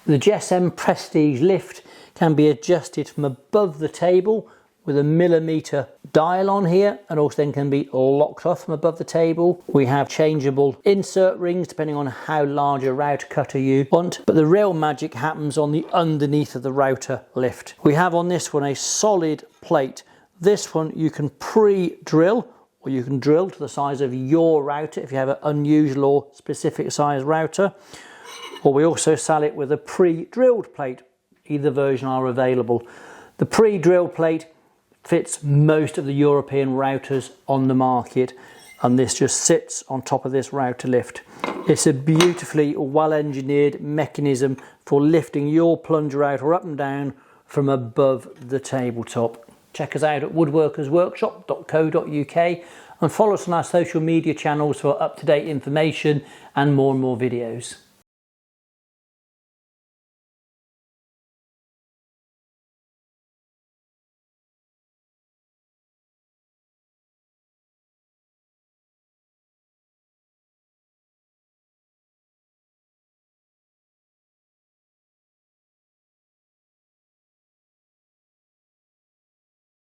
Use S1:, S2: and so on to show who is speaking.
S1: The JessEm Prestige lift can be adjusted from above the table with a millimetre dial on here, and also then can be locked off from above the table. We have changeable insert rings depending on how large a router cutter you want, but the real magic happens on the underneath of the router lift. We have on this one a solid plate. This one you can pre-drill, or you can drill to the size of your router if you have an unusual or specific size router, or we also sell it with a pre-drilled plate. Either version are available. The pre-drilled plate fits most of the European routers on the market, and this just sits on top of this router lift. It's a beautifully well engineered mechanism for lifting your plunge router up and down from above the tabletop. Check us out at woodworkersworkshop.co.uk and follow us on our social media channels for up-to-date information and more videos.